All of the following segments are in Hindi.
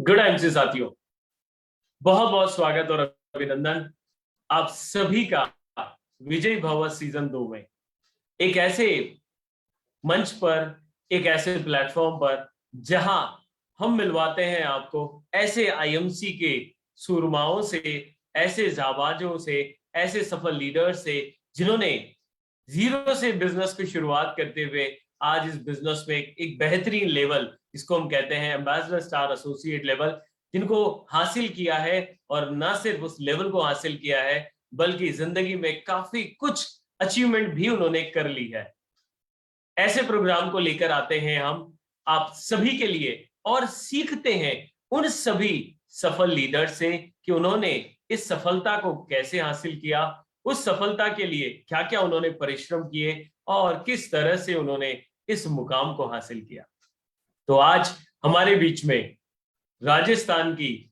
गुड एमसी साथियों, बहुत बहुत स्वागत और अभिनंदन आप सभी का विजय भव सीजन 2 में एक ऐसे मंच पर, एक ऐसे प्लेटफॉर्म पर जहां हम मिलवाते हैं आपको ऐसे आईएमसी के सूरमाओं से, ऐसे जाबाजों से, ऐसे सफल लीडर से जिन्होंने जीरो से बिजनेस की शुरुआत करते हुए आज इस बिजनेस में एक बेहतरीन लेवल, इसको हम कहते हैं एम्बेसडर स्टार एसोसिएट लेवल, जिनको हासिल किया है। और ना सिर्फ उस लेवल को हासिल किया है बल्कि जिंदगी में काफी कुछ अचीवमेंट भी उन्होंने कर ली है। ऐसे प्रोग्राम को लेकर आते हैं हम आप सभी के लिए और सीखते हैं उन सभी सफल लीडर से कि उन्होंने इस सफलता को कैसे हासिल किया, उस सफलता के लिए क्या क्या उन्होंने परिश्रम किए और किस तरह से उन्होंने इस मुकाम को हासिल किया। तो आज हमारे बीच में राजस्थान की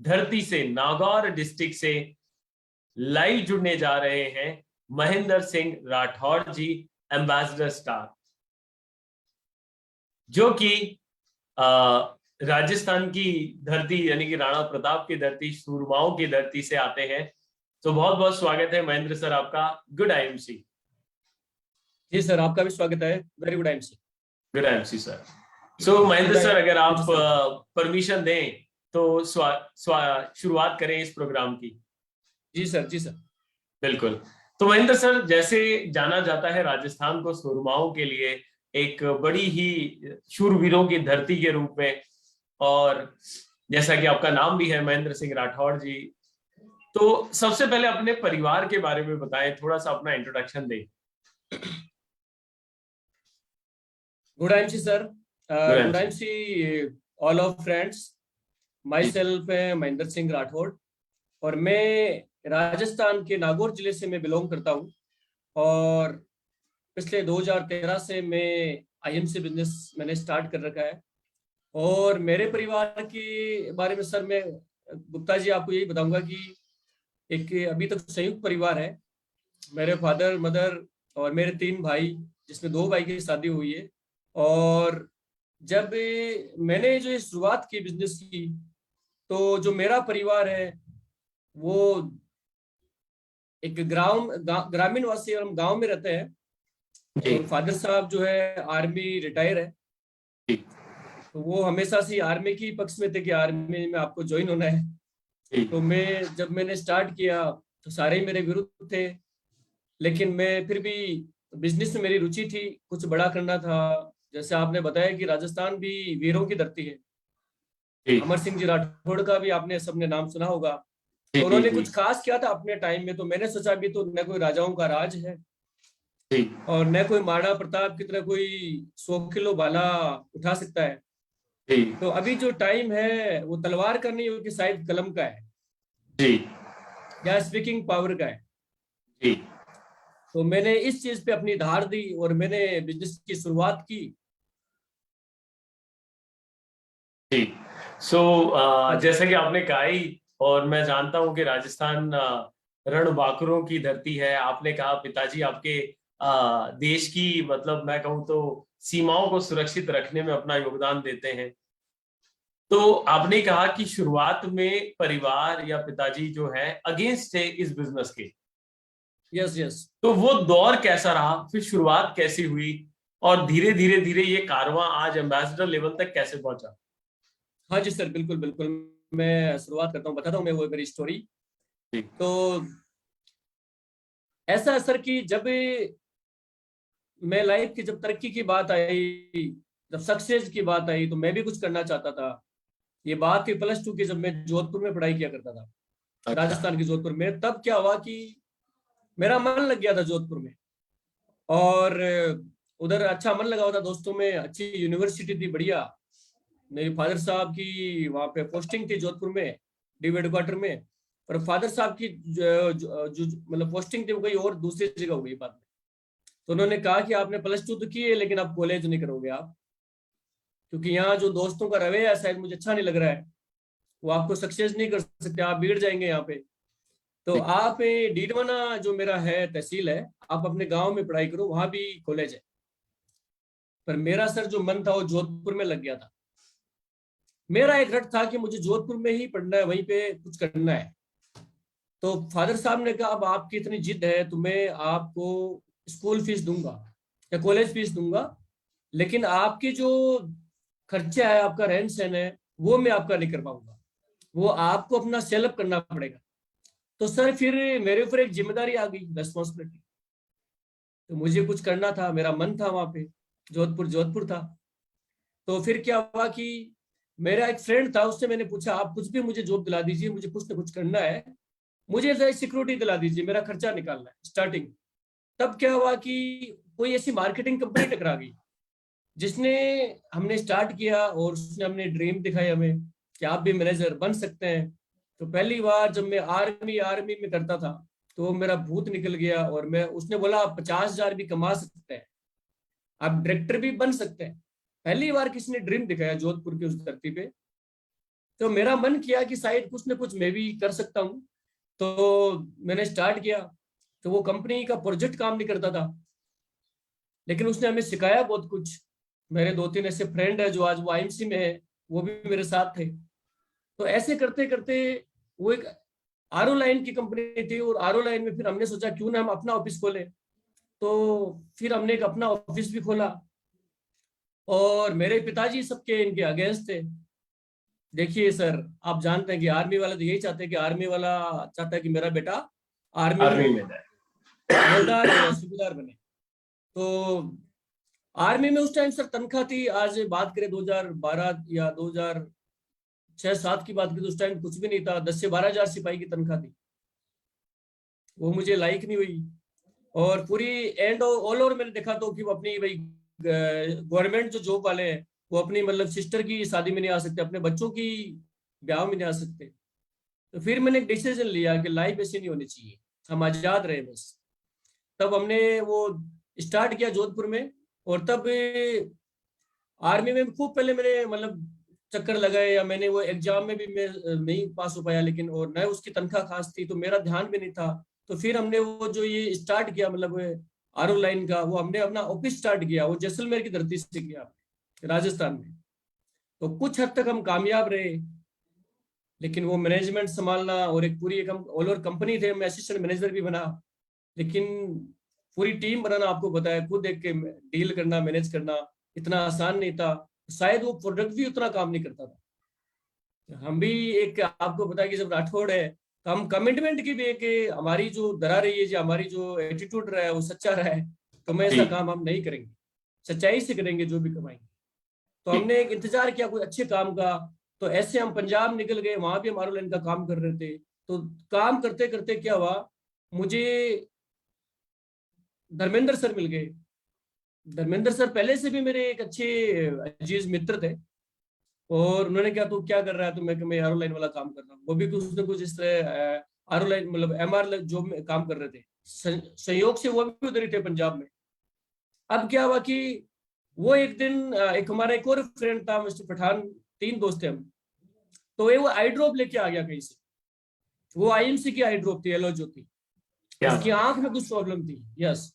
धरती से, नागौर डिस्ट्रिक्ट से लाइव जुड़ने जा रहे हैं महेंद्र सिंह राठौड़ जी, एम्बेसडर स्टार, जो कि राजस्थान की धरती यानी कि राणा प्रताप की धरती, सूरमाओं की धरती से आते हैं। तो बहुत बहुत स्वागत है महेंद्र सर आपका। Good IMC. जी सर, आपका भी स्वागत है। Very good IMC. Good IMC sir. So Mahendra sir, अगर आप परमिशन दें तो शुरुआत करें इस प्रोग्राम की। जी सर, जी सर, बिल्कुल। तो महेंद्र सर, जैसे जाना जाता है राजस्थान को सूरमाओं के लिए एक बड़ी ही शूरवीरों की धरती के रूप में, और जैसा कि आपका नाम भी है महेंद्र सिंह राठौड़ जी, तो सबसे पहले अपने परिवार के बारे में बताएं, थोड़ा सा अपना इंट्रोडक्शन दें। Good IMC sir. Good IMC all of friends. My self है महेंद्र सिंह राठौड़ और मैं राजस्थान के नागौर जिले से मैं बिलोंग करता हूँ और पिछले 2013 से मैं आईएमसी बिजनेस मैंने स्टार्ट कर रखा है। और मेरे परिवार के बारे में सर मैं गुप्ता जी आपको यही बताऊंगा कि एक अभी तक संयुक्त परिवार है। मेरे फादर, मदर और मेरे 3 भाई, जिसमें 2 भाई की शादी हुई है। और जब मैंने जो शुरुआत की बिजनेस की, तो जो मेरा परिवार है वो एक ग्रामीण वासी और हम गांव में रहते हैं। और फादर साहब जो है आर्मी रिटायर है, तो वो हमेशा से आर्मी की पक्ष में थे कि आर्मी में आपको ज्वाइन होना है। तो जब मैंने स्टार्ट किया तो सारे ही मेरे विरुद्ध थे, लेकिन मैं फिर भी बिजनेस में मेरी रुचि थी, कुछ बड़ा करना था। जैसे आपने बताया कि राजस्थान भी वीरों की धरती है। अमर सिंह जी राठौड़ का भी आपने सबने नाम सुना होगा। तो उन्होंने कुछ खास किया था अपने टाइम में, तो मैंने सोचा भी तो न कोई राजाओं का राज है और न कोई महाराणा प्रताप की तरह कोई 100 किलो भाला उठा सकता है। तो अभी जो टाइम है वो तलवार का नहीं बल्कि शायद कलम का है या स्पीकिंग पावर का है। तो मैंने इस चीज पे अपनी धार दी और मैंने बिजनेस की शुरुआत की। जैसा कि आपने कहा ही, और मैं जानता हूं कि राजस्थान रणबांकुरों की धरती है। आपने कहा पिताजी आपके देश की, मतलब मैं कहूं तो सीमाओं को सुरक्षित रखने में अपना योगदान देते हैं। तो आपने कहा कि शुरुआत में परिवार या पिताजी जो है अगेंस्ट है इस बिजनेस के। यस। तो वो दौर कैसा रहा, फिर शुरुआत कैसी हुई और धीरे धीरे धीरे ये कारवां आज एम्बेसडर लेवल तक कैसे पहुंचा? हाँ जी सर, बिल्कुल बिल्कुल, मैं शुरुआत करता हूँ, बताता हूँ मैं वो मेरी स्टोरी। तो ऐसा सर कि जब मैं लाइफ की जब तरक्की की बात आई, जब सक्सेस की बात आई, तो मैं भी कुछ करना चाहता था। ये बात थी +2 की, जब मैं जोधपुर में पढ़ाई किया करता था। राजस्थान के जोधपुर में। तब क्या हुआ कि मेरा मन लग गया था जोधपुर में, और उधर अच्छा मन लगा हुआ था, दोस्तों में अच्छी यूनिवर्सिटी थी, बढ़िया। मेरे फादर साहब की वहां पे पोस्टिंग थी जोधपुर में, डिव हेडक्वार्टर में। और फादर साहब की जो मतलब पोस्टिंग थी वो कहीं और दूसरी जगह हो गई बाद में। तो उन्होंने कहा कि आपने +2 तो की है लेकिन आप कॉलेज नहीं करोगे आप, क्योंकि यहाँ जो दोस्तों का रवैया शायद मुझे अच्छा नहीं लग रहा है, वो आपको सक्सेस नहीं कर सकते, आप बिगड़ जाएंगे यहाँ पे। तो आप डीडवाना जो मेरा है तहसील है, आप अपने गांव में पढ़ाई करो, वहां भी कॉलेज है। पर मेरा सर जो मन था वो जोधपुर में लग गया था। मेरा एक रट था कि मुझे जोधपुर में ही पढ़ना है, वहीं पे कुछ करना है। तो फादर साहब ने कहा अब आपकी इतनी जिद है तो मैं आपको स्कूल फीस दूंगा या कॉलेज फीस दूंगा, लेकिन आपकी जो खर्चा है, आपका रहन सहन है, वो मैं आपका नहीं कर पाऊंगा, वो आपको अपना सेल्फ करना पड़ेगा। तो सर फिर मेरे ऊपर एक जिम्मेदारी आ गई, रेस्पॉन्सिबिलिटी। तो मुझे कुछ करना था, मेरा मन था वहां पे, जोधपुर जोधपुर था। तो फिर क्या हुआ कि मेरा एक फ्रेंड था, उससे मैंने पूछा आप कुछ भी मुझे जॉब दिला दीजिए, मुझे कुछ ना कुछ करना है, मुझे सिक्योरिटी दिला दीजिए, मेरा खर्चा निकालना है स्टार्टिंग। तब क्या हुआ कि कोई ऐसी मार्केटिंग कंपनी टकरा गई जिसने, हमने स्टार्ट किया और उसने हमने ड्रीम दिखाई हमें कि आप भी मैनेजर बन सकते हैं। तो पहली बार जब मैं आर्मी आर्मी में करता था तो मेरा भूत निकल गया, और मैं, उसने बोला आप 50,000 भी कमा सकते हैं, आप डायरेक्टर भी बन सकते हैं। पहली बार किसी ने ड्रीम दिखाया जोधपुर की उस धरती पे। तो मेरा मन किया कि शायद कुछ ना कुछ मैं भी कर सकता हूँ। तो मैंने स्टार्ट किया। तो वो कंपनी का प्रोजेक्ट काम नहीं करता था, लेकिन उसने हमें सिखाया बहुत कुछ। मेरे दो तीन ऐसे फ्रेंड है जो आज वो आईएमसी में है, वो भी मेरे साथ थे। तो ऐसे करते करते वो एक आरओ लाइन की कंपनी थी, और आरओ लाइन में फिर हमने सोचा क्यों ना हम अपना ऑफिस खोले। तो फिर हमने एक अपना ऑफिस भी खोला, और मेरे पिताजी सबके इनके अगेंस्ट थे। देखिए सर, आप जानते हैं कि आर्मी वाले तो यही चाहते हैं कि आर्मी वाला चाहता है कि मेरा बेटा आर्मी में आर्मी में जाए। हवलदार या सूबेदार बने। तो आर्मी में उस टाइम सर तनख्वाह थी, आज बात करें 2012 या 2006-7 की बात करें तो उस टाइम कुछ भी नहीं था, 10 से 12 हजार सिपाही की तनख्वाह थी। वो मुझे लाइक नहीं हुई। और पूरी एंड ऑल ओवर मैंने देखा तो कि वो अपनी भाई गवर्नमेंट जो जॉब वाले हैं वो अपनी मतलब सिस्टर की शादी में नहीं आ सकते, अपने बच्चों की ब्याह में नहीं आ सकते। तो फिर मैंने एक डिसीजन लिया कि लाइफ ऐसी नहीं होनी चाहिए, हम आजाद रहे बस। तब हमने वो स्टार्ट किया जोधपुर में। और तब आर्मी में खूब पहले मैंने मतलब चक्कर लगाए, या मैंने वो एग्जाम में भी मैं नहीं पास हो पाया, लेकिन और न उसकी तनख्वाह खास थी तो मेरा ध्यान भी नहीं था। तो फिर हमने वो जो ये स्टार्ट किया मतलब आरओ लाइन का, वो हमने अपना ऑफिस स्टार्ट किया, वो जैसलमेर की धरती से किया, राजस्थान में। तो कुछ हद तक हम कामयाब रहे, लेकिन वो मैनेजमेंट संभालना और एक पूरी एक हम ऑल ओवर कंपनी थे, मैं असिस्टेंट मैनेजर भी बना, लेकिन पूरी टीम बनाना, आपको बताया खुद एक के डील करना, मैनेज करना इतना आसान नहीं था। शायद वो प्रोडक्ट भी उतना काम नहीं करता था। हम भी एक, आपको पता है कि जब राठौड़ है तो हम कमिटमेंट की भी एक, हमारी जो दरा रही है, जो हमारी जो एटीट्यूड रहा है वो सच्चा रहा है, तो मैं ऐसा ठीक काम हम नहीं करेंगे, सच्चाई से करेंगे जो भी कमाएंगे। तो ठीक। हमने एक इंतजार किया कोई अच्छे काम का। तो ऐसे हम पंजाब निकल गए, वहां भी हमारे लाइन का काम कर रहे थे। तो काम करते करते क्या हुआ, मुझे धर्मेंद्र सर मिल गए। धर्मेंद्र सर पहले से भी मेरे एक अच्छे अजीज मित्र थे, और उन्होंने क्या तू क्या कर रहा है, तो मैं आर लाइन वाला काम कर रहा हूँ। वो भी कुछ ना कुछ इस तरह आर लाइन मतलब एमआर जॉब में काम कर रहे थे। संयोग से वो भी उधर ही थे पंजाब में। अब क्या हुआ कि वो एक दिन एक हमारा एक और फ्रेंड था मिस्टर पठान, तीन दोस्त थे हम। तो वो आई ड्रॉप लेके आ गया कहीं से। वो आईएमसी की आई ड्रॉप थी, एलोजो की। क्या उसकी बात है। आंख में कुछ प्रॉब्लम थी, यस।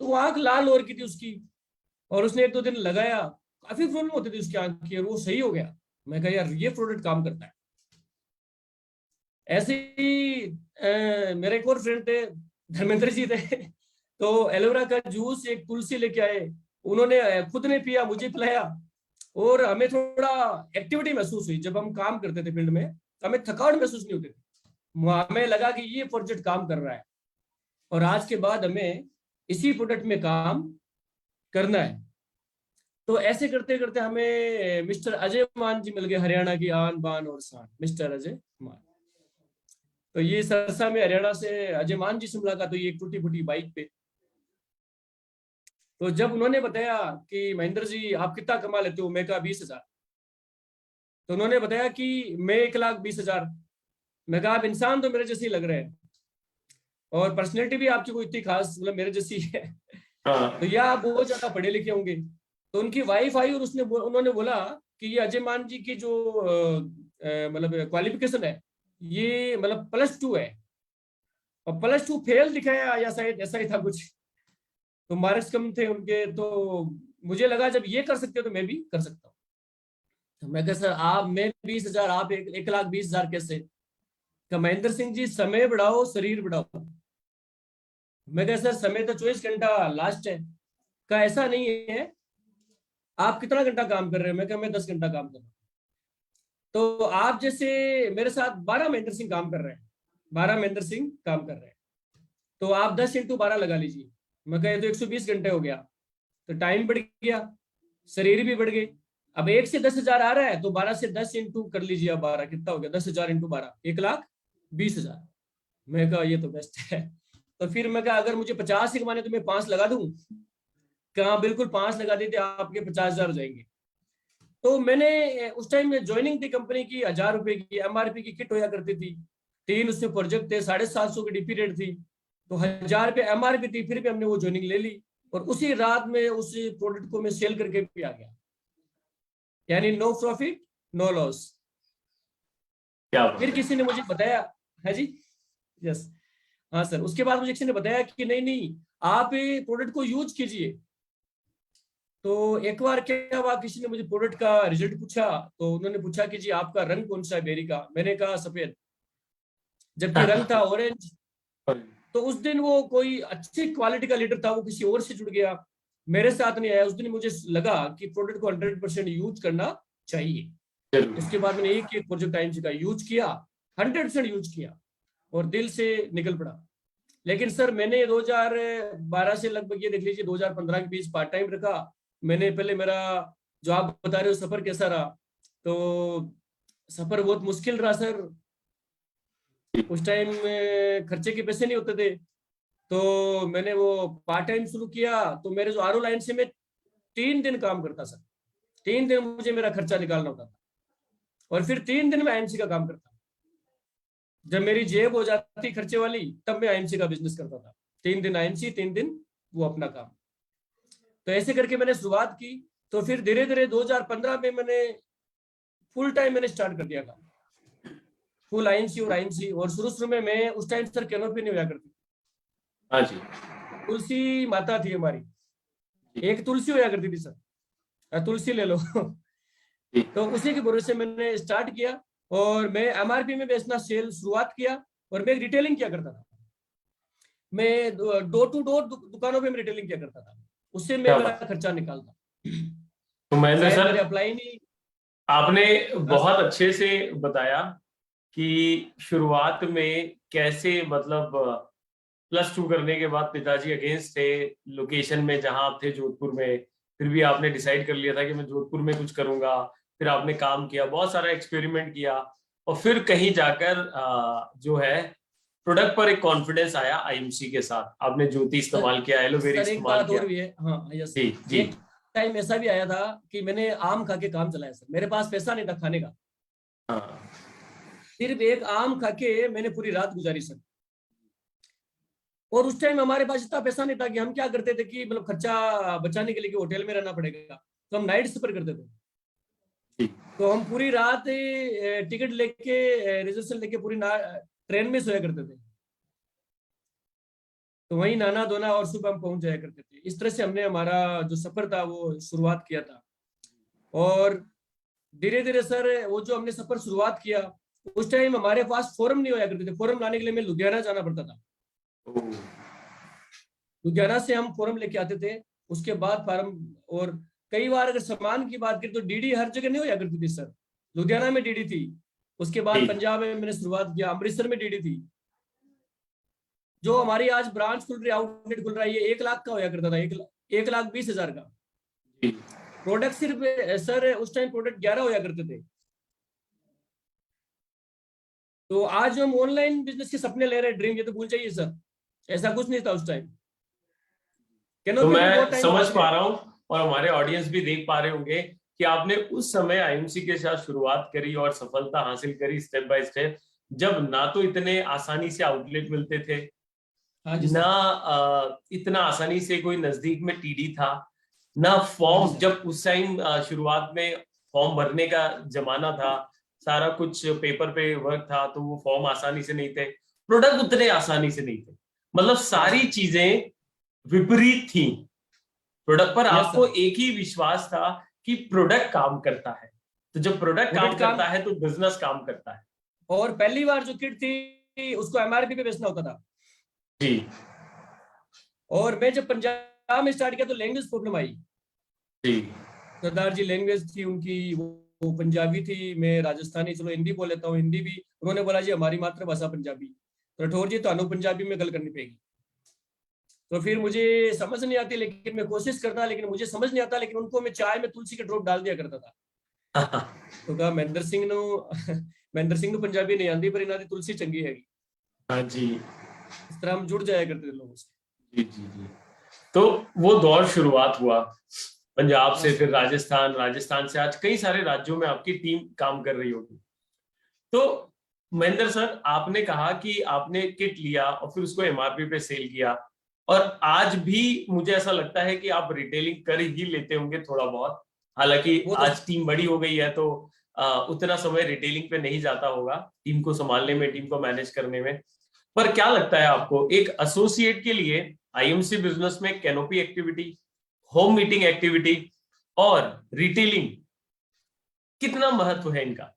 तो वो आंख लाल हो रही थी उसकी, और उसने एक दो दिन लगाया, काफी प्रॉब्लम होती थी उसकी आंख की, और वो सही हो गया। मैं कहा यार ये प्रोडक्ट काम करता है। ऐसे ही मेरे एक और फ्रेंड थे, धर्मेंद्र जी थे। तो एलोवेरा का जूस एक तुलसी लेके आए, उन्होंने खुद ने पिया, मुझे पिलाया, और हमें थोड़ा एक्टिविटी महसूस हुई। जब हम काम करते थे फील्ड में तो हमें थकावट महसूस नहीं होती थी, हमें लगा कि ये प्रोजेक्ट काम कर रहा है, और आज के बाद हमें इसी प्रोडक्ट में काम करना है। तो ऐसे करते करते हमें मिस्टर अजय मान जी मिल गए, हरियाणा की आन बान और शान, मिस्टर अजय मान। तो ये सरसा में हरियाणा से अजय मान जी से मुलाकात हुई एक टूटी फूटी बाइक पे। तो जब उन्होंने बताया कि महेंद्र जी आप कितना कमा लेते हो, मैं कहा 20,000। तो उन्होंने बताया कि मैं 1,20,000। मैं कहा आप इंसान तो मेरे जैसे ही लग रहे हैं, और पर्सनैलिटी भी आपकी कोई इतनी खास मतलब मेरे जैसी है। तो हाँ। या आप बहुत ज्यादा पढ़े लिखे होंगे। तो उनकी वाइफ आई और उन्होंने बोला कि ये अजय मान जी की जो मतलब क्वालिफिकेशन है, ये मतलब +2 है, और +2 फेल दिखाया, या शायद ऐसा ही था कुछ। तो मार्क्स कम थे उनके। तो मुझे लगा जब ये कर सकते हो तो मैं भी कर सकता हूँ। तो मैं कहा सर आप, मैं 20,000, आप 1,20,000 कैसे? कहा महेंद्र सिंह जी समय बढ़ाओ शरीर बढ़ाओ। मैं कहा सर समय तो 24 घंटा लास्ट है। कहा ऐसा नहीं है, आप कितना घंटा काम कर रहे हो? मैं कहा मैं 10 घंटा काम कर रहा हूँ। तो आप जैसे मेरे साथ 12 महेंद्र सिंह काम कर रहे हैं, 12 महेंद्र सिंह काम कर रहे हैं, तो आप 10 × 12 लगा लीजिए। मैं कहा तो 120 घंटे हो गया। तो टाइम बढ़ गया, शरीर भी बढ़ गई। अब 1 से 10,000 आ रहा है, तो 12 से 10 इंटू कर लीजिए। अब 12 कितना हो गया? 10,000 × 12, 1,20,000। मैं कहा ये तो बेस्ट है। तो फिर मैं कहा अगर मुझे 50 ही कमाने तो मैं 5 लगा दूं। कहा बिल्कुल 5 लगा देते, आपके 50,000 हो जाएंगे। तो मैंने उस टाइम में ज्वाइनिंग थी कंपनी की, 1,000 रुपए की MRP की किट होया करती थी। 3 उसमें प्रोजेक्ट थे, 750 की DP रेट थी, तो 1,000 रुपये MRP थी। फिर भी हमने वो ज्वाइनिंग ले ली और उसी रात में उस प्रोडक्ट को मैं सेल करके भी आ गया। यानी नो प्रॉफिट नो लॉस। क्या फिर बात किसी ने मुझे बताया, है जी, यस, हाँ सर, उसके बाद मुझे किसी ने बताया कि नहीं नहीं आप ये प्रोडक्ट को यूज कीजिए। तो एक बार क्या हुआ, किसी ने मुझे प्रोडक्ट का रिजल्ट पूछा, तो उन्होंने पूछा कि जी आपका रंग कौन सा है बेरी का? मैंने कहा सफेद, जबकि रंग था ऑरेंज। है। तो उस दिन वो कोई अच्छी क्वालिटी का लीडर था, वो किसी और से जुड़ गया, मेरे साथ नहीं आया। उस दिन मुझे लगा कि प्रोडक्ट को 100% यूज करना चाहिए। जरूर। उसके बाद मैंने एक प्रोजेक्ट IMC का यूज किया, 100% यूज किया और दिल से निकल पड़ा। लेकिन सर मैंने 2012 से लगभग ये देख लीजिए 2015 के बीच पार्ट टाइम रखा। मैंने पहले मेरा, जो आप बता रहे हो सफर कैसा रहा, तो सफर बहुत मुश्किल रहा सर। उस टाइम खर्चे के पैसे नहीं होते थे, तो मैंने वो पार्ट टाइम शुरू किया। तो मेरे जो RO लाइन से मैं 3 दिन काम करता सर, 3 दिन मुझे मेरा खर्चा निकालना होता था और फिर 3 दिन में IMC का काम करता। जब मेरी जेब हो जाती खर्चे वाली, तब मैं IMC का बिजनेस करता था। 3 दिन IMC, 3 दिन वो अपना काम। तो ऐसे करके मैंने शुरुआत की। तो फिर धीरे धीरे 2015 में मैंने फुल टाइम मैंने स्टार्ट कर दिया काम, फुल IMC और IMC। और शुरू में मैं उस टाइम सर कैनोपी नहीं हुआ करती, हाँ जी। तुलसी माता थी हमारी, जी। एक तुलसी होया करती थी सर, तुलसी ले लो। जी। तो उसी के भरोसे मैंने स्टार्ट किया और मैं MRP में बेचना सेल शुरुआत किया। और मैं रिटेलिंग किया करता था, मैं डोर टू डोर दुकानों पे मैं रिटेलिंग किया करता था, उससे मैं क्या मेरा बात। खर्चा निकालता। तो महेंद्र शायद मेरे सर, अप्लाई नहीं। आपने हाँ बहुत अच्छे से बताया कि शुरुआत में कैसे, मतलब +2 करने के बाद पिताजी अगेंस्ट थे लोकेशन में जहां आप थे जोधपुर में, फिर भी आपने डिसाइड कर लिया था कि मैं जोधपुर में कुछ करूंगा। फिर आपने काम किया, बहुत सारा एक्सपेरिमेंट किया, और फिर कहीं जाकर जो है प्रोडक्ट पर एक कॉन्फिडेंस आया। IMC के साथ आपने ज्योति सर, इस्तेमाल किया, एलोवेरा सर एक इस्तेमाल बात किया। और भी है, हाँ यस। जी जी। एक टाइम ऐसा भी आया था कि मैंने आम खा के काम चलाया सर, मेरे पास पैसा नहीं था खाने का, हाँ। सिर्फ एक आम खा के मैंने पूरी रात गुजारी सर। और उस टाइम हमारे पास इतना पैसा नहीं था कि हम क्या करते थे कि मतलब खर्चा बचाने के लिए कि होटल में रहना पड़ेगा, तो हम नाइट सफर करते थे। जी। तो हम पूरी रात टिकट लेके, रिजर्वेशन लेके पूरी ट्रेन में सोया करते थे। तो वहीं नहाना धोना और सुबह हम पहुंच जाया करते थे। इस तरह से हमने हमारा जो सफर था वो शुरुआत किया था। और धीरे धीरे सर वो जो हमने सफर शुरुआत किया, उस टाइम हमारे पास फॉर्म नहीं होया करते थे। फॉर्म लाने के लिए मैं लुधियाना जाना पड़ता था, ओह। लुधियाना से हम फॉर्म लेके आते थे। उसके बाद फार्म, और कई बार अगर सामान की बात करें तो DD हर जगह नहीं होया करती थी सर। लुधियाना में DD थी, उसके बाद जी। पंजाब में मैंने शुरुआत किया, अमृतसर में DD थी। जो हमारी आज ब्रांच खुल रही है, आउटलेट खुल रहा है, ये 1 लाख का होया करता था, 1,20,000 का जी। प्रोडक्ट। सिर्फ सर उस टाइम प्रोडक्ट 11 होया करते थे। तो आज हम ऑनलाइन बिजनेस के सपने ले रहे हैं, ड्रीम, ये तो भूल जाइए सर, ऐसा कुछ नहीं था उस टाइम। तो कैनोपी भी बहुत मैं टाइम समझ बाद में पा आई। रहा हूँ, और हमारे ऑडियंस भी देख पा रहे होंगे कि आपने उस समय IMC के साथ शुरुआत करी और सफलता हासिल करी स्टेप बाय स्टेप, जब ना तो इतने आसानी से आउटलेट मिलते थे, हाँ जी ना सर। इतना आसानी से कोई नजदीक में TD था, ना हाँ जी फॉर्म, सर। जब उस टाइम शुरुआत में फॉर्म भरने का जमाना था, सारा कुछ पेपर पे वर्क था, तो वो फॉर्म आसानी से नहीं थे, प्रोडक्ट उतने आसानी से नहीं थे, मतलब यस सारी सर। चीजें विपरीत थी। प्रोडक्ट पर यस आपको सर। एक ही विश्वास था कि प्रोडक्ट काम करता है, तो जब प्रोडक्ट काम प्रोडक्ट काम करता है तो बिजनेस काम करता है। और पहली बार जो किट थी उसको एमआरपी पे बेचना होता था। जी और मैं जब पंजाब में स्टार्ट किया तो लैंग्वेज प्रॉब्लम आई। जी सरदार जी लैंग्वेज थी उनकी, वो पंजाबी थी, मैं राजस्थानी, चलो हिंदी बोल लेता हूँ, हिंदी भी। उन्होंने बोला जी हमारी मातृभाषा पंजाबी, तो राठौर जी तो पंजाबी में गल करनी पड़ेगी। तो फिर मुझे समझ नहीं आती, लेकिन मैं कोशिश करता, लेकिन मुझे समझ नहीं आता, लेकिन उनको मैं चाय में तुलसी के ड्रॉप डाल दिया करता था। तो कहा महेंद्र सिंह नु महेंद्र सिंह नु पंजाबी नहीं आती, पर इन्हों की तुलसी चंगी हैगी। हाँ जी इस तरह हम जुड़ जाया करते थे लोगों से। जी जी जी। तो वो दौर शुरुआत हुआ पंजाब हाँ से, सर। फिर राजस्थान, राजस्थान से आज कई सारे राज्यों में आपकी टीम काम कर रही होगी। तो महेंद्र सर, आपने कहा कि आपने किट लिया और फिर उसको एमआरपी पे सेल किया, और आज भी मुझे ऐसा लगता है कि आप रिटेलिंग कर ही लेते होंगे थोड़ा बहुत। हालांकि वो तो आज टीम बड़ी हो गई है तो उतना समय रिटेलिंग पे नहीं जाता होगा, टीम को संभालने में, टीम को मैनेज करने में। पर क्या लगता है आपको, एक एसोसिएट के लिए आईएमसी बिजनेस में canopy activity, home meeting activity और रिटेलिंग, कितना महत्व है इनका?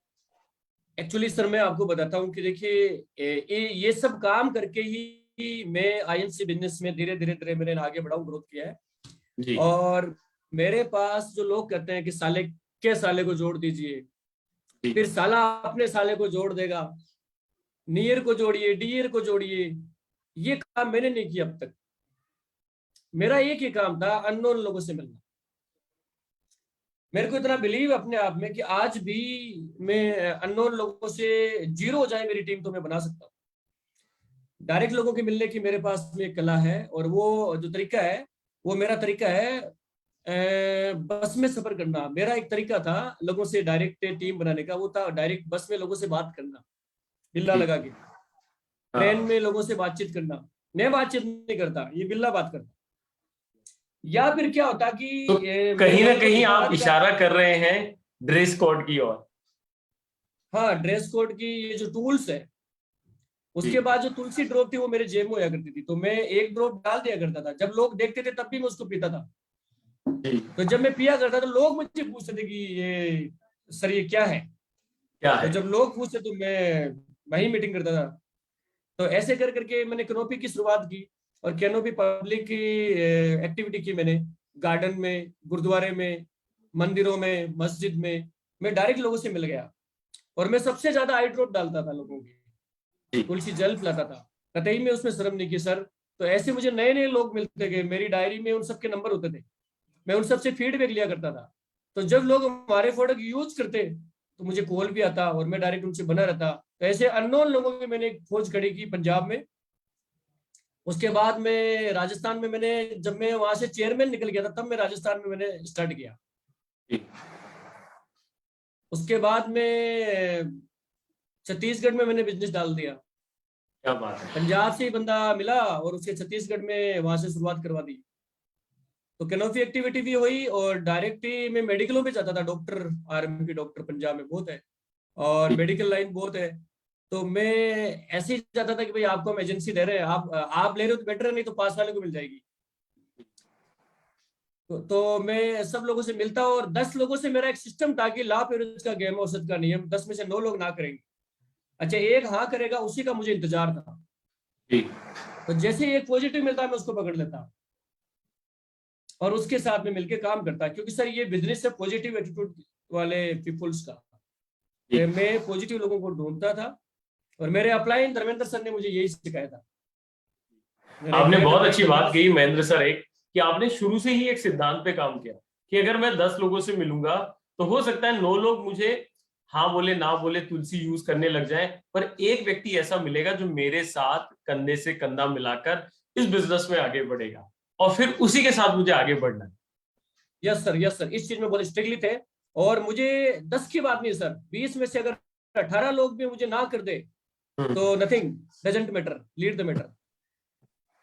एक्चुअली सर मैं आपको बताता हूँ कि देखिए ये सब काम करके ही मैं आईएनसी बिजनेस में धीरे धीरे धीरे मैंने आगे बढ़ा, ग्रोथ किया है। जी और मेरे पास जो लोग कहते हैं कि साले के साले को जोड़ दीजिए, जी फिर साला अपने साले को जोड़ देगा, नियर को जोड़िए, डियर को जोड़िए, ये काम मैंने नहीं किया अब तक। मेरा एक ही काम था, अननोन लोगों से मिलना। मेरे को इतना बिलीव अपने आप में कि आज भी मैं अननोन लोगों से, जीरो हो जाए मेरी टीम तो मैं बना सकता हूँ। डायरेक्ट लोगों के मिलने की मेरे पास में एक कला है, और वो जो तरीका है वो मेरा तरीका है बस में सफर करना। मेरा एक तरीका था लोगों से डायरेक्ट टीम बनाने का, वो था डायरेक्ट बस में लोगों से बात करना, बिल्ला जी लगा के। ट्रेन हाँ। में लोगों से बातचीत करना, मैं बातचीत नहीं करता, ये बिल्ला बात करता। या फिर क्या होता कि तो मेरे कहीं ना लोगों को कहीं दिखावा आप दिखा। इशारा कर रहे हैं ड्रेस कोड की ओर। हाँ, ड्रेस कोड की ये जो टूल्स है, जी उसके बाद जो तुलसी ड्रॉप थी वो मेरे जेब में होया करती थी, तो मैं एक ड्रॉप डाल दिया करता था। जब लोग देखते थे तब भी मैं उसको पीता था। जी। तो जब मैं पिया करता तो लोग मुझसे पूछते थे कि ये सर ये क्या है। क्या तो है? जब लोग पूछते तो मैं वही मीटिंग करता था। तो ऐसे कर करके मैंने कैनोपी की शुरुआत की, और कैनोपी पब्लिक की एक्टिविटी की मैंने। गार्डन में, गुरुद्वारे में, मंदिरों में, मस्जिद में मैं डायरेक्ट लोगों से मिल गया। और मैं सबसे ज्यादा आई ड्रॉप डालता था लोगों की, जी तुलसी जल पिलाता था। कतई में उसमें शर्म नहीं की सर। तो ऐसे मुझे नए नए लोग मिलते गए, मेरी डायरी में उन सबके नंबर होते थे, मैं उन सबसे फीडबैक लिया करता था। तो जब लोग हमारे प्रोडक्ट यूज करते तो मुझे कॉल भी आता और मैं डायरेक्ट उनसे बना रहता। तो ऐसे अननोन लोगों की मैंने एक खोज खड़ी की पंजाब में। उसके बाद में राजस्थान में मैंने, जब मैं वहां से चेयरमैन निकल गया था तब मैं राजस्थान में मैंने स्टार्ट किया। जी। उसके बाद में छत्तीसगढ़ में मैंने बिजनेस डाल दिया। क्या बात है। पंजाब से ही बंदा मिला और उसके छत्तीसगढ़ में वहां से शुरुआत करवा दी। तो कैनोपी एक्टिविटी भी हुई, और डायरेक्ट ही मैं मेडिकलों में जाता था। डॉक्टर, आर्मी के डॉक्टर पंजाब में बहुत है, और जी मेडिकल लाइन बहुत है। तो मैं ऐसे ही जाता था कि भाई आपको हम एजेंसी दे रहे हैं, आप ले रहे हो तो बेटर है, नहीं तो पास वाले को मिल जाएगी। तो मैं सब लोगों से मिलता, और 10 लोगों से मेरा एक सिस्टम था कि लाभ एवरेज का गेम, औसत का नियम, 10 में से 9 लोग ना करेंगे। अच्छा, एक हाँ करेगा, उसी का मुझे इंतजार था। जी। तो जैसे ही एक पॉजिटिव मिलता मैं उसको पकड़ लेता और उसके साथ में मिलकर काम करता, क्योंकि सर ये बिजनेस है पॉजिटिव एटीट्यूड वाले पीपुल्स का। जी। मैं पॉजिटिव लोगों को ढूंढता था, और मेरे अपलाइन धर्मेंद्र सर ने मुझे यही सिखाया था। मेरे आपने हेड बहुत अपलाइन अच्छी बात धर्मेंद्र कही सर। महेंद्र सर, एक कि आपने शुरू से ही एक सिद्धांत पे काम किया कि अगर मैं 10 लोगों से मिलूंगा तो हो सकता है 9 लोग मुझे हाँ बोले ना बोले, तुलसी यूज करने लग जाए, पर एक व्यक्ति ऐसा मिलेगा जो मेरे साथ कंधे से कंधा मिलाकर इस बिजनेस में आगे बढ़ेगा, और फिर उसी के साथ मुझे आगे बढ़ना है। यस सर, यस सर, इस चीज में बहुत स्ट्रिक्टली थे। और मुझे 10 की बात नहीं सर, 20 में से अगर 18 लोग भी मुझे ना कर दे हम्म। तो nothing doesn't matter, lead the matter.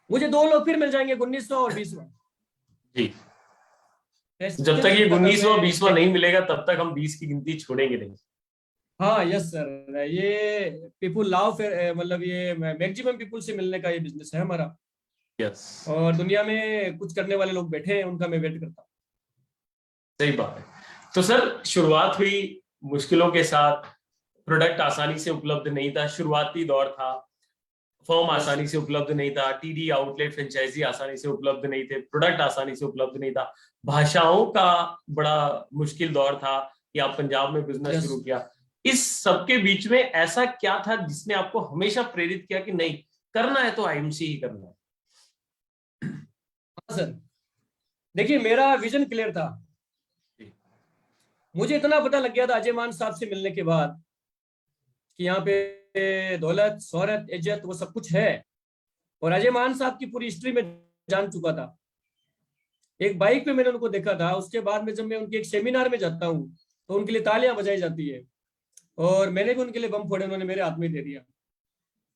मुझे 2 लोग फिर मिल जाएंगे, 19वां और 20वां। जी। जब ऐसे तक ये चलता था 19वां मैं। 20वां नहीं मिलेगा तब तक हम 20 की गिनती छोड़ेंगे नहीं। हाँ यस सर, ये पीपुल लाव, मतलब ये मैक्सिमम पीपुल से मिलने का ये बिजनेस है हमारा। यस। और दुनिया में कुछ करने वाले लोग बैठे हैं, उनका मैं वेट करता हूँ। सही बात है। तो सर शुरुआत हुई मुश्किलों के साथ, प्रोडक्ट आसानी से उपलब्ध नहीं था, शुरुआती दौर था, फॉर्म आसानी से उपलब्ध नहीं था, टीडी आउटलेट फ्रेंचाइजी आसानी से उपलब्ध नहीं थे, प्रोडक्ट आसानी से उपलब्ध नहीं था, भाषाओं का बड़ा मुश्किल दौर था कि आप पंजाब में बिजनेस शुरू किया। इस सबके बीच में ऐसा क्या था जिसने आपको हमेशा प्रेरित किया कि नहीं, करना है तो आईएमसी ही करना है? हाँ सर, देखिए मेरा विजन क्लियर था। मुझे इतना पता लग गया था अजय मान साहब से मिलने के बाद कि यहाँ पे दौलत, शोहरत, इज्जत वो सब कुछ है, और अजय मान साहब की पूरी हिस्ट्री में जान चुका था। एक बाइक पे मैंने उनको देखा था, उसके बाद में जब मैं उनके एक सेमिनार में जाता हूँ तो उनके लिए तालियां बजाई जाती है, और मैंने भी उनके लिए बम फोड़े, उन्होंने मेरे हाथ में दे दिया।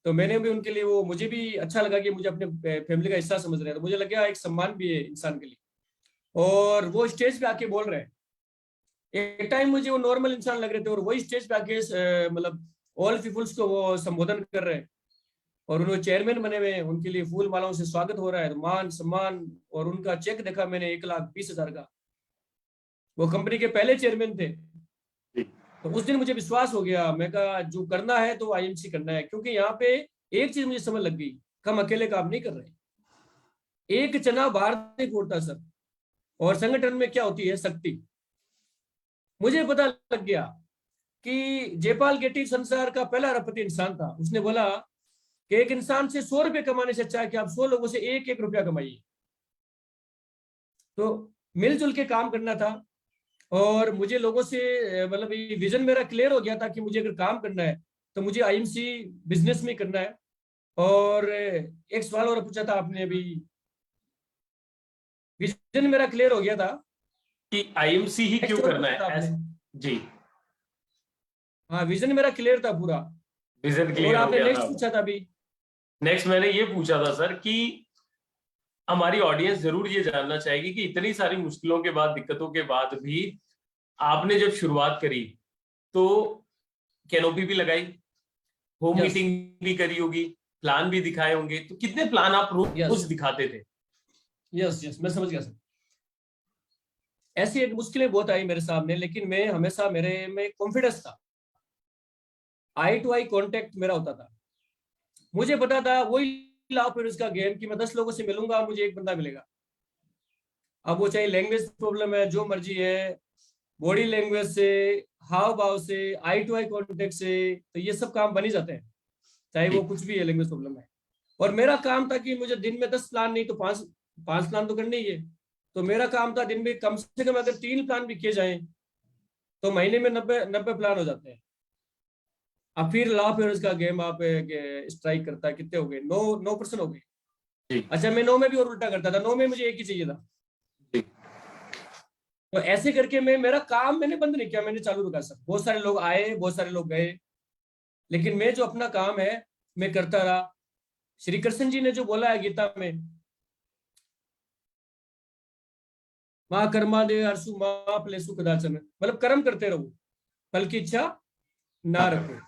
तो मैंने भी उनके लिए, वो मुझे भी अच्छा लगा कि मुझे अपने फैमिली का हिस्सा समझ रहे हैं, तो मुझे लगा एक सम्मान भी है इंसान के लिए। और वो स्टेज पे आके बोल रहे हैं, एक टाइम मुझे वो नॉर्मल इंसान लग रहे थे, और वही स्टेज पे आके मतलब ऑल पीपुल्स को वो संबोधन कर रहे हैं, और उन्होंने चेयरमैन बने हुए हैं, उनके लिए फूल मालाओं से स्वागत हो रहा है, तो मान सम्मान। और उनका चेक देखा मैंने 1,20,000 का, वो कंपनी के पहले चेयरमैन थे। तो उस दिन मुझे विश्वास हो गया, मैं कहा जो करना है तो आईएमसी करना है, क्योंकि यहाँ पे एक चीज मुझे समझ लग गई, हम अकेले काम नहीं कर रहे, एक चना बाहर नहीं फूटता सर, और संगठन में क्या होती है शक्ति। मुझे पता लग गया कि जयपाल गेटी संसार का पहला अरबपति इंसान था, उसने बोला कि एक इंसान से 100 रुपए कमाने से अच्छा है कि आप 100 लोगों से 1-1 रुपया कमाइए। तो मिलजुल के काम करना था, और मुझे लोगों से मतलब विजन मेरा क्लियर हो गया था कि मुझे अगर काम करना है तो मुझे आईएमसी बिजनेस में करना है। और एक सवाल और पूछा था आपने अभी, विजन मेरा क्लियर हो गया था कि आईएमसी ही क्यों करना है जी। हाँ, विजन मेरा क्लियर था पूरा। विजन क्लियर और हो आपने गया नेक्स्ट था। पूछा था अभी, नेक्स्ट मैंने ये पूछा था सर कि हमारी ऑडियंस जरूर ये जानना चाहेगी कि इतनी सारी मुश्किलों के बाद, दिक्कतों के बाद भी आपने जब शुरुआत करी तो कैनोपी भी लगाई, होम मीटिंग भी करी होगी, प्लान भी दिखाए होंगे, तो कितने प्लान आप रोज दिखाते थे? यस, मैं समझ गया सर। ऐसी एक मुश्किलें बहुत आई मेरे सामने, लेकिन मैं हमेशा, मेरे में कॉन्फिडेंस था, आई टू आई कांटेक्ट मेरा होता था। मुझे पता था वही लाभ फिर उसका गेम कि मैं 10 लोगों से मिलूंगा, मुझे एक बंदा मिलेगा। अब वो चाहे लैंग्वेज प्रॉब्लम है, जो मर्जी है, बॉडी लैंग्वेज से, हाव भाव से, आई टू आई कांटेक्ट से, तो ये सब काम बन ही जाते हैं, चाहे वो कुछ भी है, लैंग्वेज प्रॉब्लम है। और मेरा काम था कि मुझे दिन में 10 प्लान नहीं तो पांच प्लान तो करने ही है। तो मेरा काम था दिन में कम से कम अगर 3 प्लान भी किए जाएं तो महीने में 90 प्लान हो जाते हैं। अब फिर ला फिर उसका गेम आप स्ट्राइक करता है, कितने हो गए? 9% हो गए। अच्छा, मैं 9 में भी और उल्टा करता था, 9 में मुझे एक ही चाहिए था। तो ऐसे करके मेरा काम मैंने बंद नहीं किया, मैंने चालू रखा सर। बहुत सारे लोग आए, बहुत सारे लोग गए, लेकिन मैं जो अपना काम है मैं करता रहा। श्री कृष्ण जी ने जो बोला है गीता में, माँ कर्मा दे हर्षु माँ फलेसु कदाचन, मतलब कर्म करते रहो, फल की इच्छा ना रखो।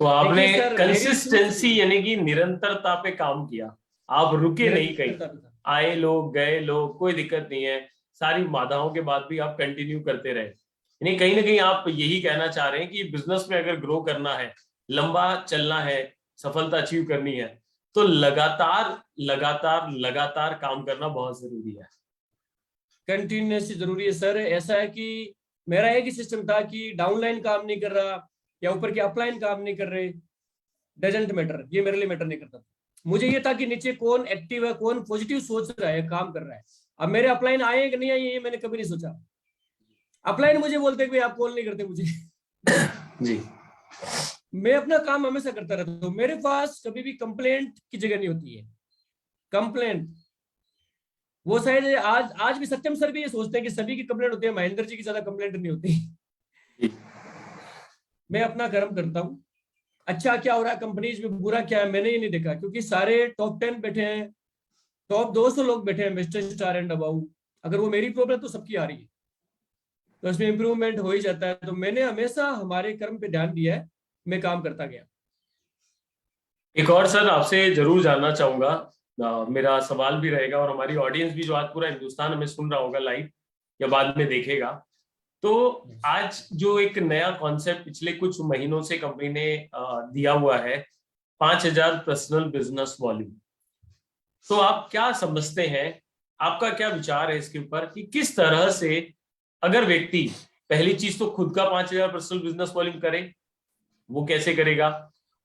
तो आपने कंसिस्टेंसी यानी कि निरंतरता पे काम किया, आप रुके नहीं कहीं, आए लोग गए लोग, कोई दिक्कत नहीं है, सारी बाधाओं के बाद भी आप कंटिन्यू करते रहे। यानी कहीं ना कहीं आप यही कहना चाह रहे हैं कि बिजनेस में अगर ग्रो करना है, लंबा चलना है, सफलता अचीव करनी है, तो लगातार लगातार लगातार काम करना बहुत जरूरी है। कंटिन्यूसली जरूरी है सर। ऐसा है कि मेरा एक ही सिस्टम था कि डाउनलाइन काम नहीं कर रहा या ऊपर के अपलाइन काम नहीं कर रहे, डजेंट मैटर, ये मेरे लिए मैटर नहीं करता। मुझे ये था कि नीचे कौन एक्टिव है, कौन पॉजिटिव सोच रहा है, काम कर रहा है। अब मेरे अपलाइन आए कि नहीं आए ये मैंने कभी नहीं सोचा। अपलाइन मुझे बोलते कि आप कॉल नहीं करते मुझे जी, मैं अपना काम हमेशा करता रहता हूँ। मेरे पास कभी भी कंप्लेंट की जगह नहीं होती है। कंप्लेंट वो शायद आज भी सत्यम सर भी ये सोचते हैं कि सभी की कंप्लेंट होती है, महेंद्र जी की ज्यादा कंप्लेंट नहीं होती। मैं अपना कर्म करता हूँ। अच्छा क्या हो रहा है कंपनीज में, बुरा क्या है, मैंने ये नहीं देखा, क्योंकि सारे टॉप 10 बैठे हैं, टॉप 200 लोग बैठे हैं मिस्टर स्टार एंड अबाउ। अगर वो मेरी प्रॉब्लम तो सबकी आ रही है, तो इसमें इंप्रूवमेंट हो ही जाता है। तो मैंने हमेशा हमारे कर्म पे ध्यान दिया है, मैं काम करता गया। एक और सर आपसे जरूर जानना चाहूंगा, मेरा सवाल भी रहेगा, और हमारी ऑडियंस भी जो आज पूरा हिंदुस्तान हमें सुन रहा होगा लाइव या बाद में देखेगा, तो आज जो एक नया कॉन्सेप्ट पिछले कुछ महीनों से कंपनी ने दिया हुआ है, 5,000 पर्सनल बिजनेस वॉल्यूम, तो आप क्या समझते हैं, आपका क्या विचार है इसके ऊपर कि किस तरह से अगर व्यक्ति पहली चीज तो खुद का 5,000 पर्सनल बिजनेस वॉल्यूम करे, वो कैसे करेगा,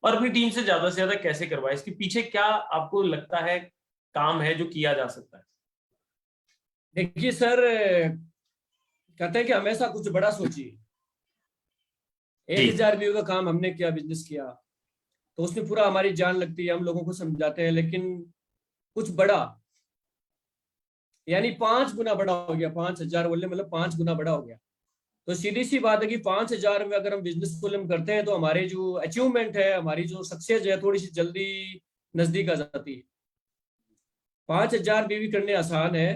और अपनी टीम से ज्यादा कैसे करवाए, इसके पीछे क्या आपको लगता है काम है जो किया जा सकता है? देखिए सर, कहते हैं कि हमेशा कुछ बड़ा सोचिए। 1,000 व्यू का काम हमने किया, बिजनेस किया, तो उसमें पूरा हमारी जान लगती है, हम लोगों को समझाते हैं, लेकिन कुछ बड़ा यानी 5 गुना बड़ा हो गया। 5,000 बोलने मतलब 5 गुना बड़ा हो गया। तो सीधी सी बात है कि 5,000 में अगर हम बिजनेस को हम करते हैं तो हमारे जो अचीवमेंट है, हमारी जो सक्सेस है, थोड़ी सी जल्दी नजदीक आ जाती है। 5,000 बीवी करने आसान है,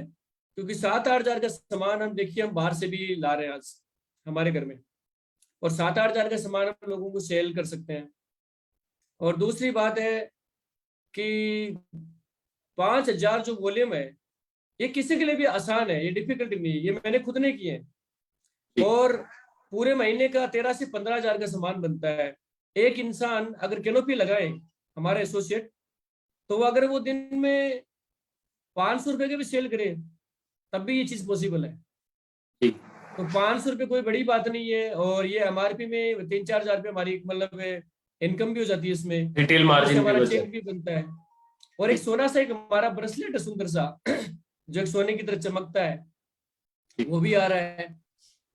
क्योंकि 7-8 हजार का सामान हम देखिए हम बाहर से भी ला रहे हैं आज हमारे घर में, और 7-8 हजार का सामान हम लोगों को सेल कर सकते हैं। और दूसरी बात है कि 5,000 जो वॉल्यूम है, ये किसी के लिए भी आसान है, ये डिफिकल्टी नहीं है, ये मैंने खुद ने किए हैं। और पूरे महीने का 13 से 15 हजार का सामान बनता है। एक इंसान अगर कैनोपी लगाए, हमारे एसोसिएट, तो वो अगर वो दिन में 500 रुपए के भी सेल करे तब भी ये चीज पॉसिबल है। तो 500 रुपए कोई बड़ी बात नहीं है, और ये एमआरपी में 3-4 हजार रुपये हमारी मतलब इनकम भी हो जाती है इसमें, रिटेल मार्जिन हमारा चेक भी बनता है। और एक सोना सा एक हमारा ब्रेसलेट है सुंदर सा जो एक सोने की तरह चमकता है, वो भी आ रहा है।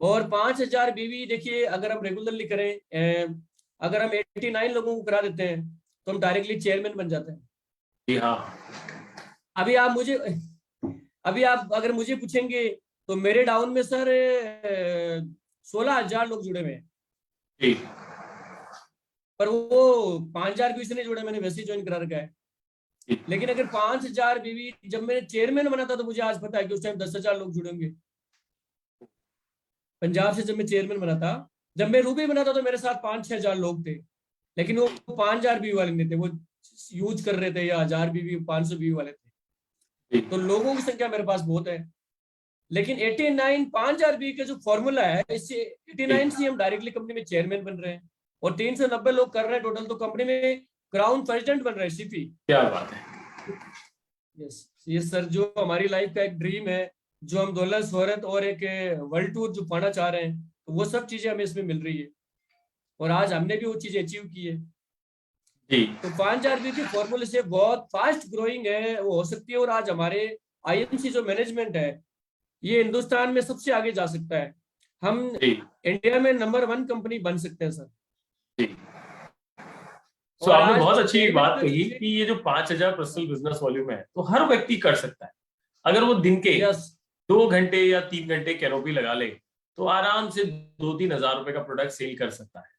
और 5,000 बीवी देखिए, अगर हम रेगुलरली करें, अगर हम 89 लोगों को करा देते हैं तो हम डायरेक्टली चेयरमैन बन जाते हैं। जी हाँ। अभी आप अगर मुझे पूछेंगे तो मेरे डाउन में सर 16,000 लोग जुड़े हुए हैं, पर वो 5,000 बीवी से नहीं जुड़े, मैंने वैसे ही ज्वाइन करा रखा है। लेकिन अगर 5,000 बीवी, जब मैंने चेयरमैन बना था तो मुझे आज पता है कि उस टाइम 10,000 लोग जुड़े होंगे। पंजाब से जब मैं चेयरमैन बना था, जब मैं रूबी बना था तो मेरे साथ 5-6 हजार लोग थे, लेकिन वो 5,000 बीवी वाले नहीं थे, वो यूज कर रहे थे, या 1,000 बीवी 500 बीवी वाले थे। तो लोगों की संख्या मेरे पास बहुत है। लेकिन 89 5,000 बीवी का जो फॉर्मूला है, इससे 89 से हम डायरेक्टली कंपनी में चेयरमैन बन रहे हैं, और 390 लोग कर रहे हैं टोटल, तो कंपनी में क्राउन प्रेसिडेंट बन रहे हैं, सीपी। क्या बात है। यस, ये सर जो हमारी लाइफ का एक ड्रीम है, जो हम दौलत शोहरत और एक वर्ल्ड टूर जो पाना चाह रहे हैं, तो वो सब चीजें हमें इसमें मिल रही है, और आज हमने भी वो चीजें अचीव की है। जी। तो 5,000 के फॉर्मूले से बहुत फास्ट ग्रोइंग है वो हो सकती है, और आज हमारे आईएमसी जो मैनेजमेंट है, ये हिंदुस्तान में सबसे आगे जा सकता है। हम इंडिया में नंबर 1 कंपनी बन सकते हैं सर। जी। तो आपने बहुत अच्छी एक बात कही कि ये जो 5,000 पर्सनल बिजनेस वॉल्यूम है, तो हर व्यक्ति कर सकता है। अगर वो दिन के 2 घंटे या 3 घंटे कैनोपी लगा ले, तो आराम से 2-3 हजार रुपए का प्रोडक्ट सेल कर सकता है।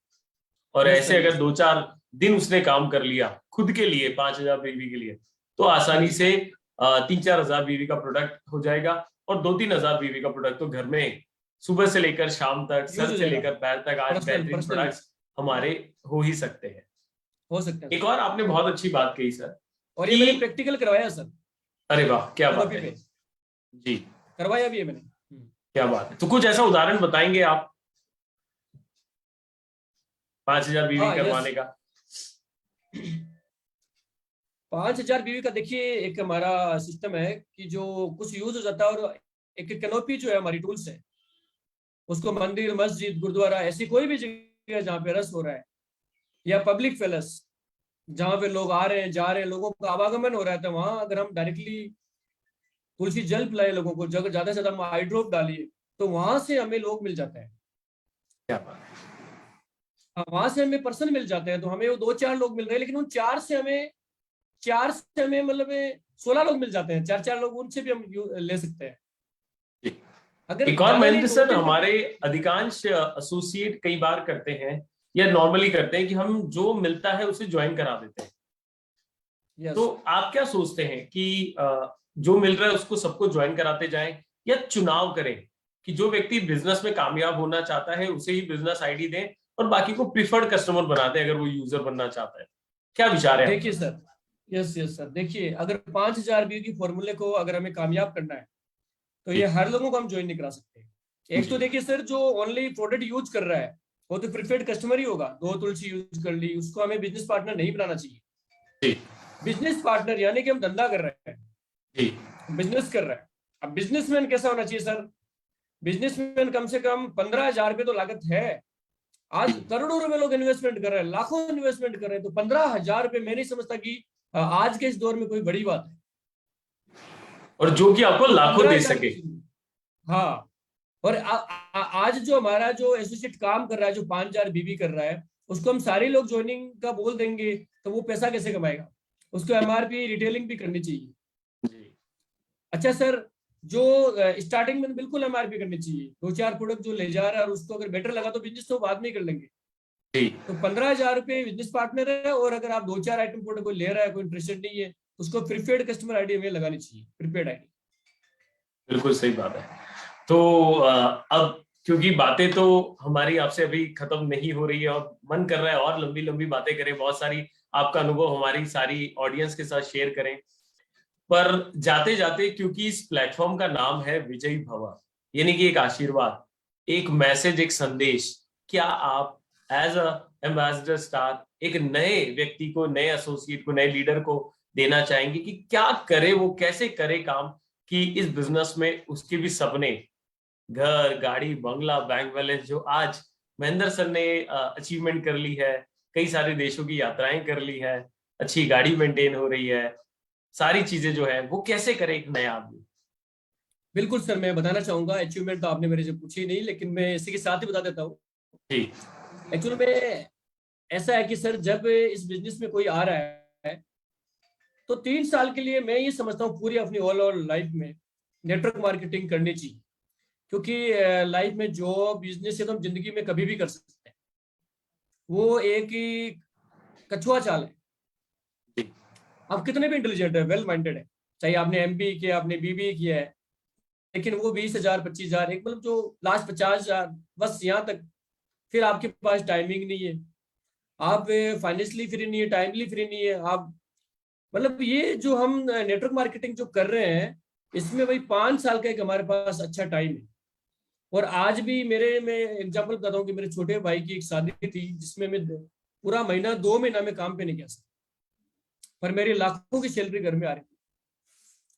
और ऐसे अगर 2-4 दिन उसने काम कर लिया खुद के लिए 5,000 बीवी के लिए, तो आसानी से 3-4 हजार बीवी का प्रोडक्ट हो जाएगा। और 2-3 हजार बीवी का प्रोडक्ट तो घर में सुबह से लेकर शाम तक, सर से लेकर पैर तक, आज बेहतरीन प्रोडक्ट्स हमारे हो ही सकते हैं, हो सकते हैं। एक और आपने बहुत अच्छी बात कही सर, और ये मैंने प्रैक्टिकल करवाया सर। अरे वाह, क्या बात है जी, करवाया भी है मैंने। क्या बात है। तो कुछ ऐसा उदाहरण बताएंगे आप 5,000 बीवी करवाने का? 5,000 बीवी का देखिए, एक हमारा सिस्टम है कि जो कुछ यूज हो जाता है, और एक कैनोपी जो है हमारी टूल्स है, उसको मंदिर, मस्जिद, गुरुद्वारा, ऐसी कोई भी जगह जहाँ पे रस हो रहा है, या पब्लिक पैलेस जहाँ पे लोग आ रहे हैं जा रहे हैं, लोगों का आवागमन हो रहा है, तो वहां अगर हम डायरेक्टली तुलसी जल पिलाए लोगों को, ज्यादा से ज्यादा आई ड्रॉप डालिए, तो वहां से हमें लोग मिल जाते हैं। क्या बात है। वहां से हमें पर्सन मिल जाते हैं, तो हमें वो 2-4 लोग मिल रहे हैं, लेकिन उन 4 से हमें मतलब 16 लोग मिल जाते हैं। 4-4 लोग उनसे भी हम ले सकते हैं। अगर एक और महेंद्र सर, हमारे अधिकांश एसोसिएट कई बार करते हैं या नॉर्मली करते हैं कि हम जो मिलता है उसे ज्वाइन करा देते हैं। तो आप क्या सोचते हैं कि जो मिल रहा है उसको सबको ज्वाइन कराते जाएं, या चुनाव करें कि जो व्यक्ति बिजनेस में कामयाब होना चाहता है उसे ही बिजनेस आईडी दें और बाकी को प्रिफर्ड कस्टमर बना दें अगर वो यूजर बनना चाहता है? क्या विचार है? देखिए सर, यस सर, देखिए अगर 5,000 व्यू की फॉर्मूले को अगर हमें कामयाब करना है, तो ये हर लोगों को हम ज्वाइन नहीं करा सकते, एक तो देखिए सर, जो ओनली प्रोडक्ट यूज कर रहा है वो तो प्रीफर्ड कस्टमर ही होगा। 2 तुलसी यूज कर ली, उसको हमें बिजनेस पार्टनर नहीं बनाना चाहिए। बिजनेस पार्टनर यानी कि हम धंधा कर रहे हैं, बिजनेस कर रहे हैं। अब बिजनेसमैन कैसा होना चाहिए सर? बिजनेसमैन कम से कम 15,000 रुपये तो लागत है। आज करोड़ों रुपए लोग इन्वेस्टमेंट कर रहे हैं, लाखों इन्वेस्टमेंट कर रहे हैं, तो 15,000 रुपये मैं नहीं समझता कि आज के इस दौर में कोई बड़ी बात है। और जो कि आपको लाखों दे 15,000 सके। हाँ। और आज जो हमारा जो एसोसिएट काम कर रहा है, जो 5,000 बीबी कर रहा है, उसको हम सारे लोग ज्वाइनिंग का बोल देंगे तो वो पैसा कैसे कमाएगा? उसको एमआरपी रिटेलिंग भी करनी चाहिए। अच्छा सर, जो स्टार्टिंग में बिल्कुल एमआरपी करनी चाहिए। 2-4 प्रोडक्ट जो ले जा रहा है और उसको अगर बेटर लगा तो बिजनेस तो बाद में कर लेंगे। तो 15,000 रुपये बिजनेस पार्टनर है, और अगर आप 2-4 आइटम प्रोडक्ट को ले रहा है, कोई इंटरेस्टेड नहीं है, उसको प्रीपेड कस्टमर आईडी हमें लगानी चाहिए, प्रीपेड आईडी। बिल्कुल सही बात है। तो अब क्योंकि बातें तो हमारी आपसे अभी खत्म नहीं हो रही है और मन कर रहा है और लंबी लंबी बातें करें, बहुत सारी आपका अनुभव हमारी सारी ऑडियंस के साथ शेयर करें, पर जाते जाते क्योंकि इस प्लेटफॉर्म का नाम है विजयी भव, यानी कि एक आशीर्वाद, एक मैसेज, एक संदेश, क्या आप एज अ एम्बेसडर स्टार एक नए व्यक्ति को, नए एसोसिएट को, नए लीडर को देना चाहेंगे कि क्या करे, वो कैसे करे काम कि इस बिजनेस में उसके भी सपने, घर, गाड़ी, बंगला, बैंक बैलेंस जो आज महेंद्र सर ने अचीवमेंट कर ली है, कई सारे देशों की यात्राएं कर ली है, अच्छी गाड़ी मेंटेन हो रही है, सारी चीजें जो है वो कैसे करे एक नया आदमी? बिल्कुल सर, मैं बताना चाहूंगा। अचीवमेंट तो आपने मेरे से पूछी नहीं, लेकिन मैं इसी के साथ ही बता देता हूँ। एक्चुअली में ऐसा है कि सर, जब इस बिजनेस में कोई आ रहा है तो 3 साल के लिए मैं ये समझता हूँ पूरी अपनी ओवरऑल लाइफ में नेटवर्क मार्केटिंग करनी चाहिए। क्योंकि लाइफ में जो बिजनेस है तो हम जिंदगी में कभी भी कर सकते हैं। वो एक ही कछुआ चाल है। आप कितने भी इंटेलिजेंट है, वेल माइंडेड है, चाहे आपने एमबी किया, आपने बीबी किया है, लेकिन वो 20,000 25,000, एक मतलब जो लास्ट 50,000, बस यहाँ तक। फिर आपके पास टाइमिंग नहीं है, आप फाइनेंशियली फ्री नहीं है, टाइमली फ्री नहीं है आप। मतलब ये जो हम नेटवर्क मार्केटिंग जो कर रहे हैं, इसमें भाई 5 साल का एक हमारे पास अच्छा टाइम है। और आज भी मैं एग्जांपल बताता हूँ कि मेरे छोटे भाई की एक शादी थी, जिसमें मैं पूरा महीना 2 महीना में काम पे नहीं गया सर, पर मेरी लाखों की सैलरी घर में आ रही थी।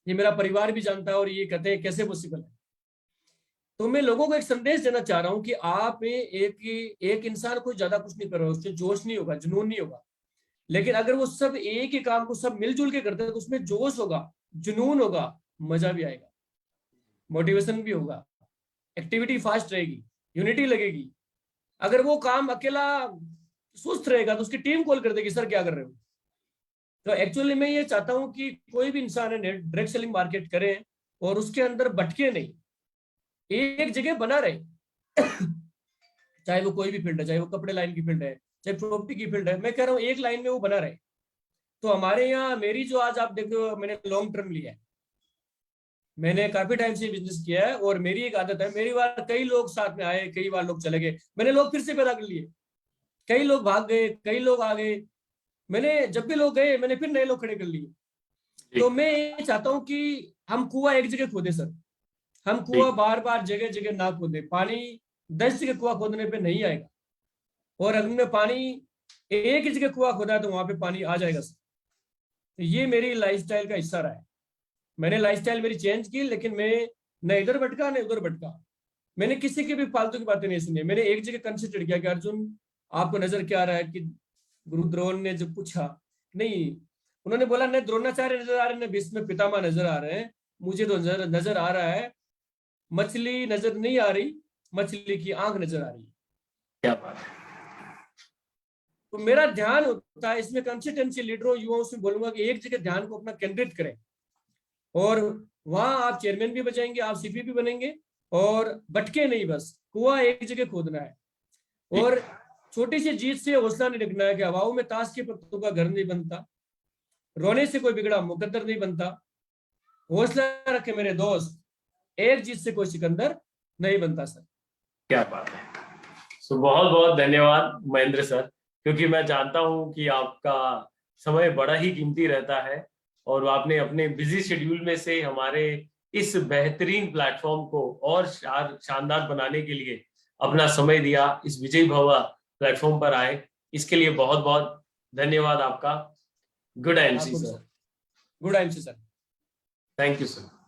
ये मेरा परिवार भी जानता है और ये कहते हैं कैसे पॉसिबल है। तो मैं लोगों को एक संदेश देना चाह रहा हूँ कि आप एक इंसान को ज्यादा कुछ नहीं कर रहे हो, उससे जोश नहीं होगा, जुनून नहीं होगा। लेकिन अगर वो सब एक ही काम को सब मिलजुल के करते हैं तो उसमें जोश होगा, जुनून होगा, मजा भी आएगा, मोटिवेशन भी होगा, एक्टिविटी फास्ट रहेगी, यूनिटी लगेगी। अगर वो काम अकेला सुस्त रहेगा तो उसकी टीम कॉल कर देगी, सर क्या कर रहे हो। तो एक्चुअली मैं ये चाहता हूं कि कोई भी इंसान है डायरेक्ट सेलिंग मार्केट करे और उसके अंदर भटके नहीं, एक जगह बना रहे। चाहे वो कोई भी फील्ड है, चाहे वो कपड़े लाइन की फील्ड है, चाहे प्रॉपर्टी की फील्ड है, मैं कह रहा हूँ एक लाइन में वो बना रहे। तो हमारे यहाँ मेरी जो आज आप देखो, मैंने लॉन्ग टर्म लिया है, मैंने काफी टाइम से बिजनेस किया है, और मेरी एक आदत है, मेरी बार कई लोग साथ में आए, कई बार लोग चले गए, मैंने लोग फिर से पैदा कर लिए, कई लोग भाग गए, कई लोग आ गए, मैंने जब भी लोग गए मैंने फिर नए लोग खड़े कर लिए। तो मैं ये चाहता हूँ कि हम कुआं एक जगह खोदे सर, हम कुआं बार बार जगह जगह ना खोदे। पानी 10 जगह कुआं खोदने पे नहीं आएगा, और अगर हमने पानी एक ही जगह कुआं खोदा है तो वहां पे पानी आ जाएगा सर। तो ये मेरी लाइफस्टाइल का हिस्सा रहा है। मैंने लाइफस्टाइल मेरी चेंज की, लेकिन मैं न इधर भटका न उधर भटका। मैंने किसी की भी फालतू की बातें नहीं सुनी, मैंने एक जगह कंसिडर किया कि अर्जुन आपको नजर क्या आ रहा है। कि गुरु द्रोण ने जब पूछा, नहीं, उन्होंने बोला न द्रोणाचार्य नजर आ रहे हैं, न भीष्म पितामह नजर आ रहे हैं, मुझे तो नजर आ रहा है मछली नजर नहीं आ रही, मछली की आंख नजर आ रही है। क्या बात है। तो मेरा ध्यान होता है इसमें, कंसिस्टेंसी लीडरों युवाओं से बोलूंगा कि एक जगह ध्यान को अपना केंद्रित करें, और वहां आप चेयरमैन भी बचेंगे, आप सीपी भी बनेंगे, और भटके नहीं, बस कुआं एक जगह खोदना है। और छोटी सी जीत से हौसला नहीं रखना है कि हवाओं में ताश के पत्तों का घर नहीं बनता, रोने से कोई बिगड़ा मुकद्दर नहीं बनता। हौसला रखे मेरे दोस्त, एक जीत से कोई सिकंदर नहीं बनता सर। क्या बात है। सो बहुत बहुत धन्यवाद महेंद्र सर, क्योंकि मैं जानता हूं कि आपका समय बड़ा ही कीमती रहता है और आपने अपने बिजी शेड्यूल में से हमारे इस बेहतरीन प्लेटफॉर्म को और शानदार बनाने के लिए अपना समय दिया, इस विजय भव प्लेटफॉर्म पर आए, इसके लिए बहुत बहुत धन्यवाद आपका। Good MC sir. Good MC sir. Thank you sir.